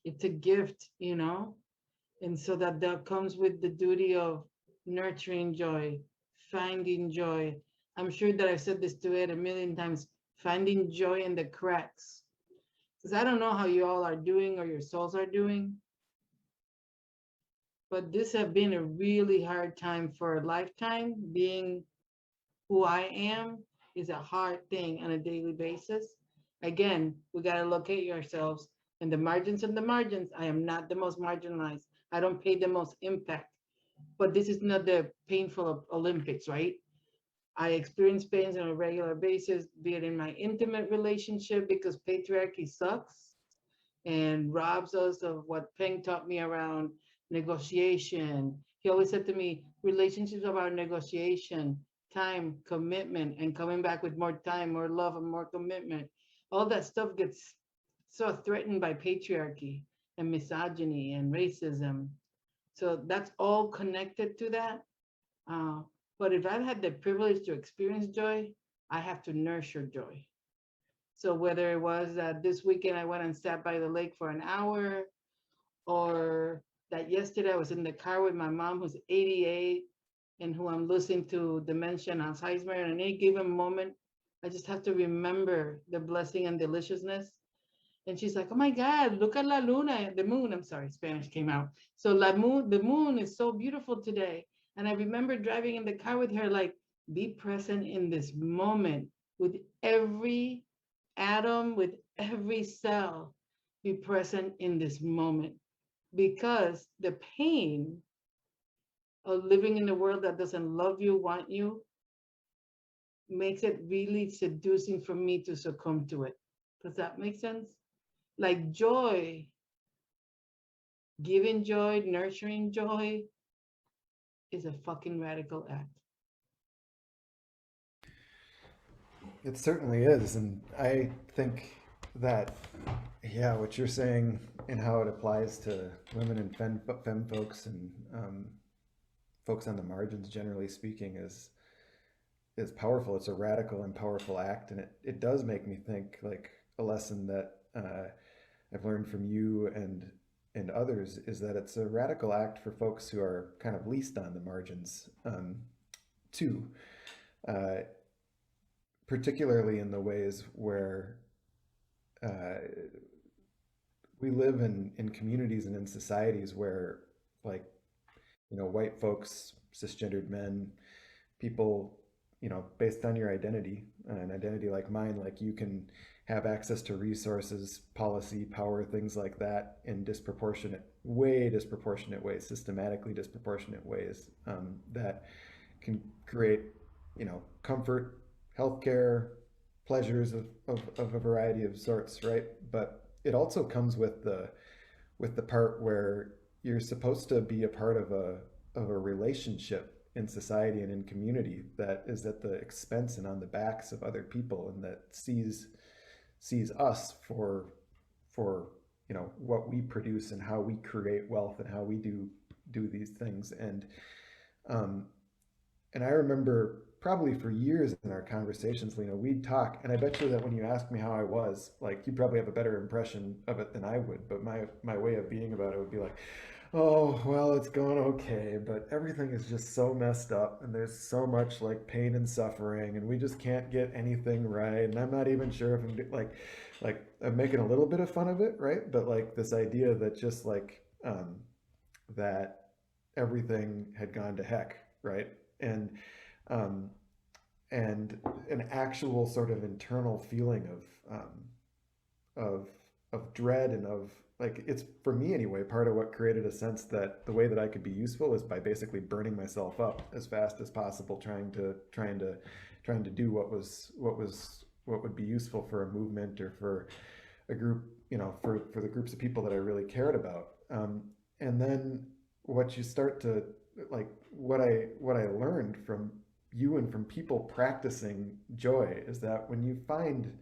it's a gift, and so that comes with the duty of nurturing joy, finding joy. I'm sure that I've said this to Ed a million times, finding joy in the cracks. Because I don't know how you all are doing or your souls are doing, but this has been a really hard time for a lifetime. Being who I am is a hard thing on a daily basis. Again, we got to locate yourselves in the margins and the margins. I am not the most marginalized. I don't pay the most impact, but this is not the painful Olympics, right? I experience pains on a regular basis, be it in my intimate relationship, because patriarchy sucks and robs us of what Peng taught me around negotiation. He always said to me, relationships about negotiation, time, commitment, and coming back with more time, more love, and more commitment. All that stuff gets so threatened by patriarchy and misogyny and racism. So that's all connected to that. Uh, but if I've had the privilege to experience joy, I have to nurture joy. So whether it was that this weekend I went and sat by the lake for an hour, or that yesterday I was in the car with my mom who's 88 and who I'm listening to dementia and Alzheimer, and in any given moment, I just have to remember the blessing and deliciousness. And she's like, "Oh my God, look at la luna, the moon." I'm sorry, Spanish came out. So the moon is so beautiful today. And I remember driving in the car with her, like, be present in this moment with every atom, with every cell. Be present in this moment, because the pain of living in a world that doesn't love you, want you, makes it really seducing for me to succumb to it. Does that make sense? Like joy, giving joy, nurturing joy is a fucking radical act. It certainly is. And I think that, yeah, what you're saying and how it applies to women and femme folks and folks on the margins, generally speaking, is powerful. It's a radical and powerful act. And it does make me think, like, a lesson that I've learned from you and others is that it's a radical act for folks who are kind of least on the margins, too. Uh, Particularly in the ways where uh, we live in communities and in societies where, like, white folks, cisgendered men, people, based on your identity, an identity like mine, like, you can have access to resources, policy, power, things like that in way disproportionate ways, systematically disproportionate ways, that can create, comfort, healthcare, pleasures of a variety of sorts, right? But it also comes with the part where you're supposed to be a part of a relationship in society and in community that is at the expense and on the backs of other people, and that sees us for what we produce and how we create wealth and how we do these things. Um, and I remember probably for years in our conversations, Lena, we'd talk, and I bet you that when you asked me how I was, like, you probably have a better impression of it than I would. But my way of being about it would be like, oh, well, it's going okay, but everything is just so messed up, and there's so much, like, pain and suffering, and we just can't get anything right, and I'm not even sure if like I'm making a little bit of fun of it, right? But, like, this idea that just, like, that everything had gone to heck, right? And um, and an actual sort of internal feeling of of dread and of, like, it's, for me anyway, part of what created a sense that the way that I could be useful is by basically burning myself up as fast as possible, trying to do what would be useful for a movement or for a group, for the groups of people that I really cared about. And then what you start to, like, what I learned from you and from people practicing joy is that when you find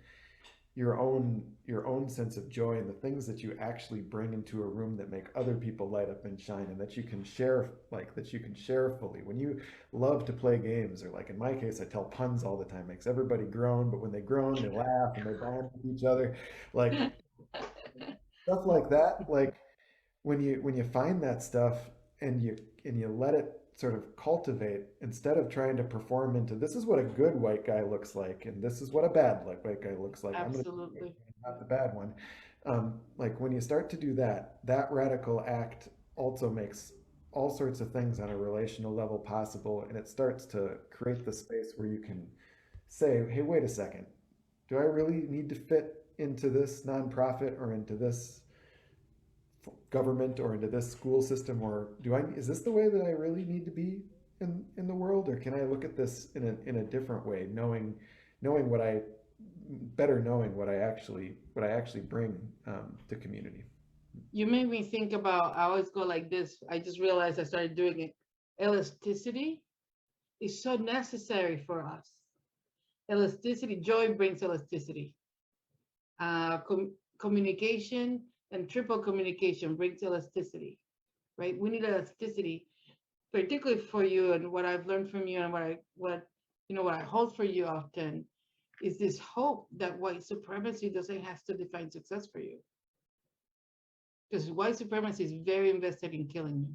your own sense of joy and the things that you actually bring into a room that make other people light up and shine, and that you can share, fully, when you love to play games, or, like, in my case, I tell puns all the time, makes everybody groan, but when they groan, they laugh and they bond with each other, like, stuff like that. Like, when you find that stuff and you let it sort of cultivate, instead of trying to perform into this is what a good white guy looks like and this is what a bad white guy looks like. I'm going to Absolutely. not the bad one. Like when you start to do that, that radical act also makes all sorts of things on a relational level possible, and it starts to create the space where you can say, hey, wait a second, do I really need to fit into this nonprofit or into this government or into this school system, or is this the way that I really need to be in the world, or can I look at this in a different way, knowing what I actually bring to community. You made me think about, I always go like this. I just realized I started doing it. Elasticity is so necessary for us. Elasticity, joy brings elasticity. Communication and triple communication brings elasticity, right? We need elasticity, particularly for you, and what I've learned from you and what I hold for you often is this hope that white supremacy doesn't have to define success for you. Because white supremacy is very invested in killing you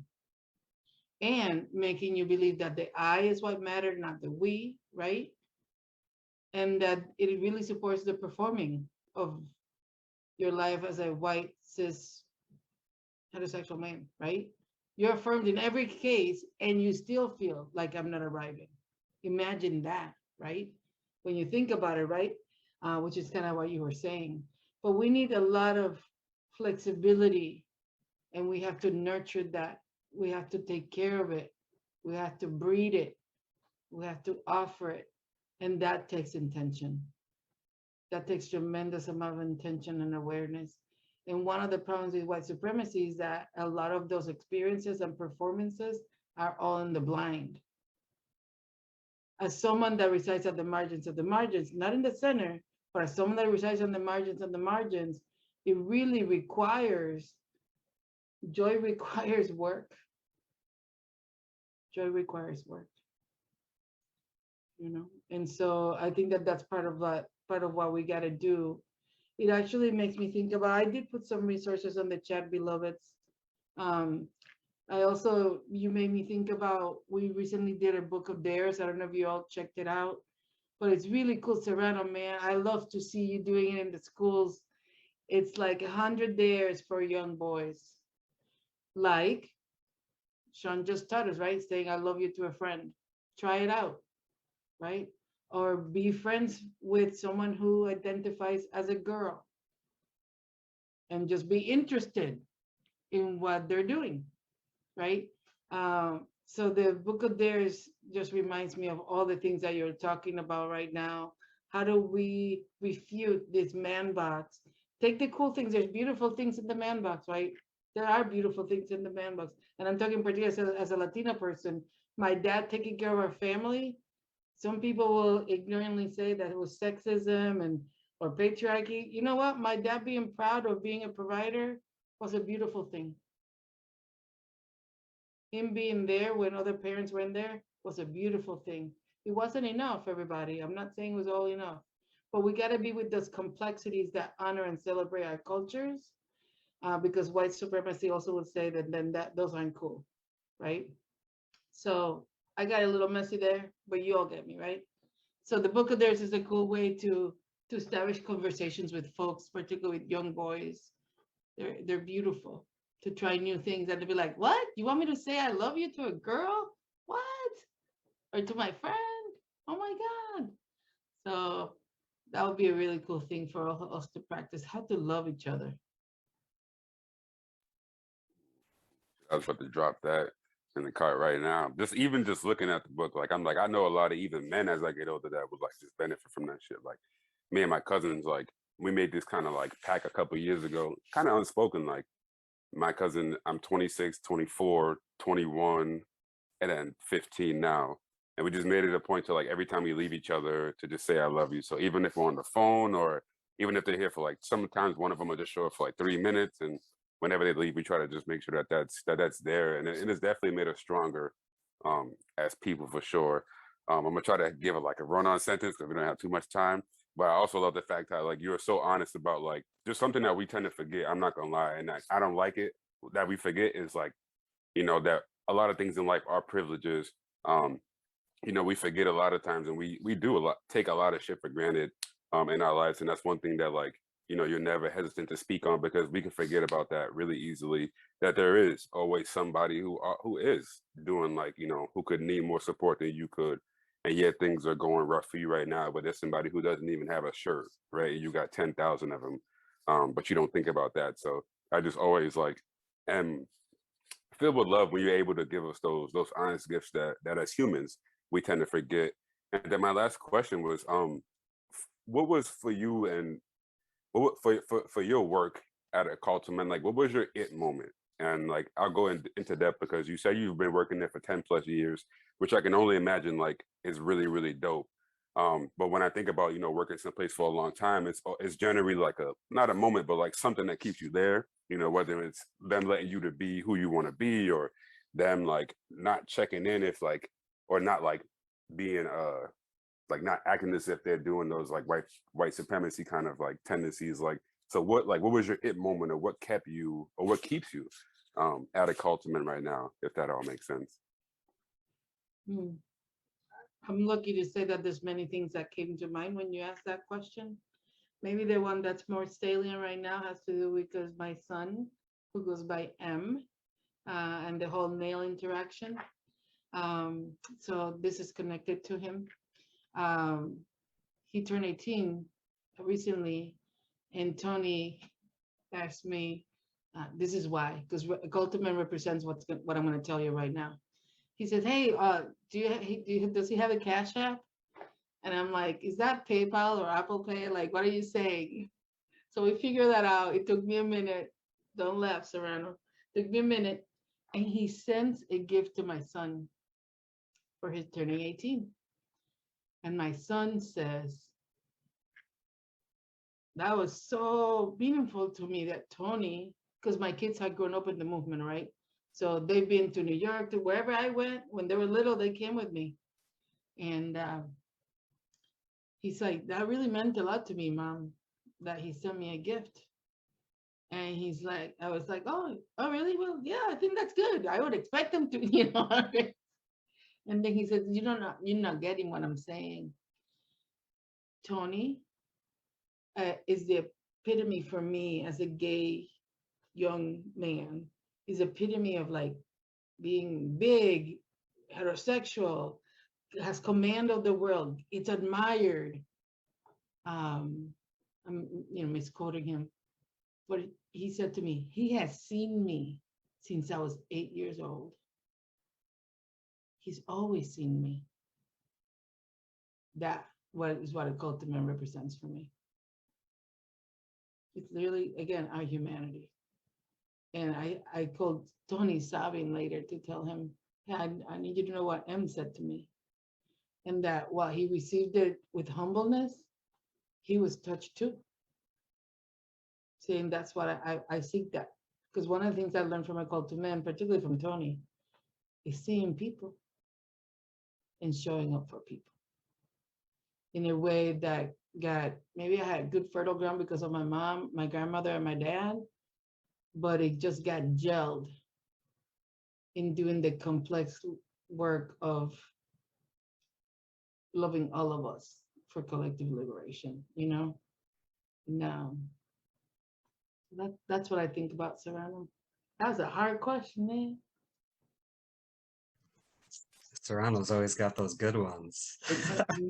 and making you believe that the I is what mattered, not the we, right? And that it really supports the performing of your life as a white, cis, heterosexual man, right? You're affirmed in every case and you still feel like I'm not arriving. Imagine that, right? When you think about it, right? Which is kind of what you were saying. But we need a lot of flexibility, and we have to nurture that. We have to take care of it. We have to breed it. We have to offer it. And that takes intention. That takes tremendous amount of intention and awareness. And one of the problems with white supremacy is that a lot of those experiences and performances are all in the blind. As someone that resides at the margins of the margins, not in the center, but as someone that resides on the margins, it really requires, joy requires work. Joy requires work. And so I think that that's part of what we got to do. It actually makes me think about, I did put some resources on the chat, beloveds. I also, you made me think about, we recently did a book of dares. I don't know if you all checked it out, but it's really cool. Serrano, man, I love to see you doing it in the schools. It's like 100 dares for young boys. Like Sean just taught us, right? Saying, I love you to a friend. Try it out, right? Or be friends with someone who identifies as a girl and just be interested in what they're doing, right? So the book of dares just reminds me of all the things that you're talking about right now. How do we refute this man box? Take the cool things. There's beautiful things in the man box, right? There are beautiful things in the man box. And I'm talking particularly as a Latina person. My dad taking care of our family. Some people will ignorantly say that it was sexism or patriarchy. You know what? My dad being proud of being a provider was a beautiful thing. Him being there when other parents weren't there was a beautiful thing. It wasn't enough, everybody. I'm not saying it was all enough, but we got to be with those complexities that honor and celebrate our cultures, because white supremacy also would say that those aren't cool, right? So I got a little messy there, but you all get me, right? So the book of theirs is a cool way to establish conversations with folks, particularly with young boys. They're beautiful. To try new things and to be like, what? You want me to say I love you to a girl? What? Or to my friend? Oh my God. So that would be a really cool thing for all of us to practice, how to love each other. I was about to drop that in the cart right now. Just looking at the book, like I'm like, I know a lot of even men as I get older that would like just benefit from that shit. Like me and my cousins, like we made this kind of like pact a couple years ago, kind of unspoken. Like my cousin, I'm 26, 24, 21, and then 15 now. And we just made it a point to like every time we leave each other to just say I love you. So even if we're on the phone or even if they're here for like, sometimes one of them will just show up for like 3 minutes, and whenever they leave, we try to just make sure that that's there. And it has definitely made us stronger as people for sure. I'm gonna try to give it like a run-on sentence because we don't have too much time. But I also love the fact that like you're so honest about like just something that we tend to forget. I'm not gonna lie, and I don't like it that we forget is like, you know, that a lot of things in life are privileges. You know, we forget a lot of times, and we do take a lot of shit for granted in our lives, and that's one thing that, like, you know, you're never hesitant to speak on, because we can forget about that really easily, that there is always somebody who is doing, like, you know, who could need more support than you could, and yet things are going rough for you right now, but there's somebody who doesn't even have a shirt, right? You got 10,000 of them, but you don't think about that. So I just always, like, am filled with love when you're able to give us those honest gifts that as humans we tend to forget. And then my last question was, what was for you, and for your work at a call to men, like, what was your it moment? And, like, I'll go into depth, because you say you've been working there for 10 plus years, which I can only imagine, like, is really, really dope. But when I think about, you know, working someplace for a long time, it's generally like not a moment, but like something that keeps you there, you know, whether it's them letting you to be who you want to be, or them, like, not checking in if, like, or not, like, being like, not acting as if they're doing those, like, white supremacy kind of, like, tendencies. Like, so what was your it moment, or what kept you, or what keeps you at a call to men right now, if that all makes sense? Hmm. I'm lucky to say that there's many things that came to mind when you asked that question. Maybe the one that's more salient right now has to do with because my son, who goes by M, and the whole male interaction. So this is connected to him. He turned 18 recently, and Tony asked me, this is why, because Cultiman represents what I'm going to tell you right now. He said, hey, does he have a Cash App? And I'm like, is that PayPal or Apple Pay? Like, what are you saying? So we figured that out. It took me a minute. Don't laugh, Serrano. It took me a minute. And he sends a gift to my son for his turning 18. And my son says, that was so meaningful to me that Tony, because my kids had grown up in the movement, right? So they've been to New York, to wherever I went. When they were little, they came with me. And he's like, that really meant a lot to me, Mom, that he sent me a gift. And he's like, I was like, oh, really? Well, yeah, I think that's good. I would expect him to, you know. And then he says, you're not getting what I'm saying. Tony is the epitome for me as a gay young man. He's epitome of, like, being big, heterosexual, has command of the world. It's admired. I'm, misquoting him, but he said to me, he has seen me since I was 8 years old. He's always seen me. That is what a cult man represents for me. It's literally, again, our humanity. And I called Tony sobbing later to tell him, hey, I need you to know what M said to me. And that while he received it with humbleness, he was touched too. Saying that's what I seek that. Because one of the things I learned from a call to men, particularly from Tony, is seeing people and showing up for people in a way that maybe I had good fertile ground because of my mom, my grandmother, and my dad, but it just got gelled in doing the complex work of loving all of us for collective liberation, you know? No. That's what I think about Serrano. That was a hard question, man. Serrano's always got those good ones.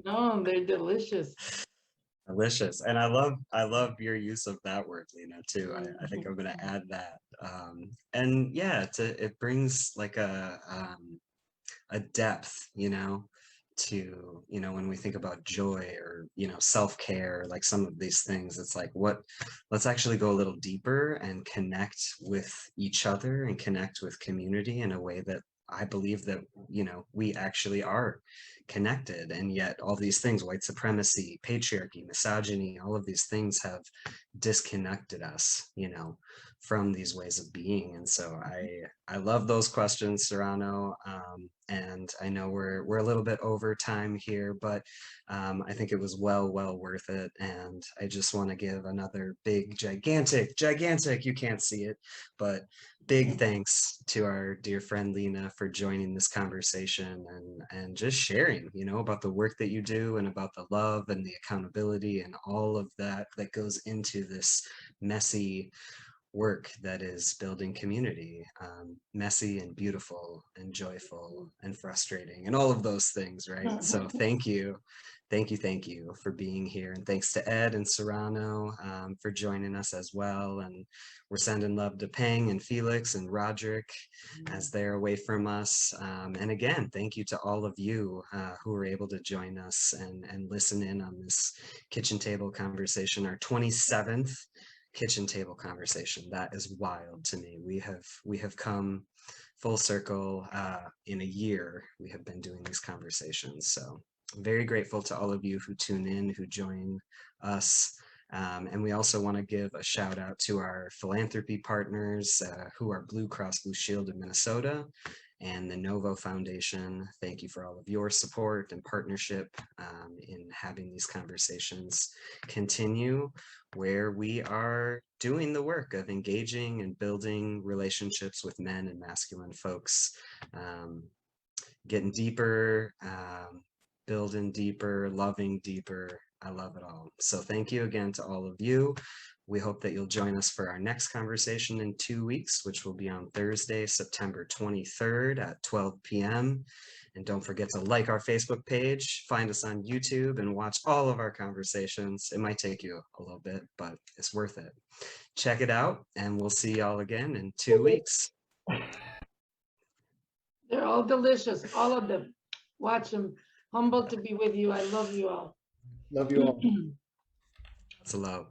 No, they're delicious. Delicious. And I love your use of that word, Lina, too. I think I'm gonna add that. And yeah, it brings like a depth, you know, to, you know, when we think about joy or, you know, self-care, like some of these things, it's like, let's actually go a little deeper and connect with each other and connect with community in a way that I believe that, you know, we actually are connected. And yet all these things, white supremacy, patriarchy, misogyny, all of these things have disconnected us, you know, from these ways of being. And so I love those questions, Serrano. And I know we're a little bit over time here, but I think it was well worth it. And I just want to give another big, gigantic, you can't see it, but big thanks to our dear friend Lina for joining this conversation and just sharing, about the work that you do and about the love and the accountability and all of that that goes into this messy work that is building community, messy and beautiful and joyful and frustrating and all of those things, right? So thank you for being here, and thanks to Ed and Serrano for joining us as well. And we're sending love to Peng and Felix and Roderick as they're away from us. And again, thank you to all of you who were able to join us and listen in on this kitchen table conversation, our 27th kitchen table conversation. That is wild to me. We have come full circle in a year. We have been doing these conversations. So I'm very grateful to all of you who tune in, who join us. And we also want to give a shout out to our philanthropy partners who are Blue Cross Blue Shield of Minnesota and the Novo Foundation. Thank you for all of your support and partnership in having these conversations continue, where we are doing the work of engaging and building relationships with men and masculine folks, getting deeper, building deeper, loving deeper. I love it all. So thank you again to all of you. We hope that you'll join us for our next conversation in 2 weeks, which will be on Thursday, September 23rd at 12 p.m. And don't forget to like our Facebook page, find us on YouTube, and watch all of our conversations. It might take you a little bit, but it's worth it. Check it out, and we'll see y'all again in 2 weeks. They're all delicious, all of them. Watch them. Humbled to be with you. I love you all. Love you all. It's a love.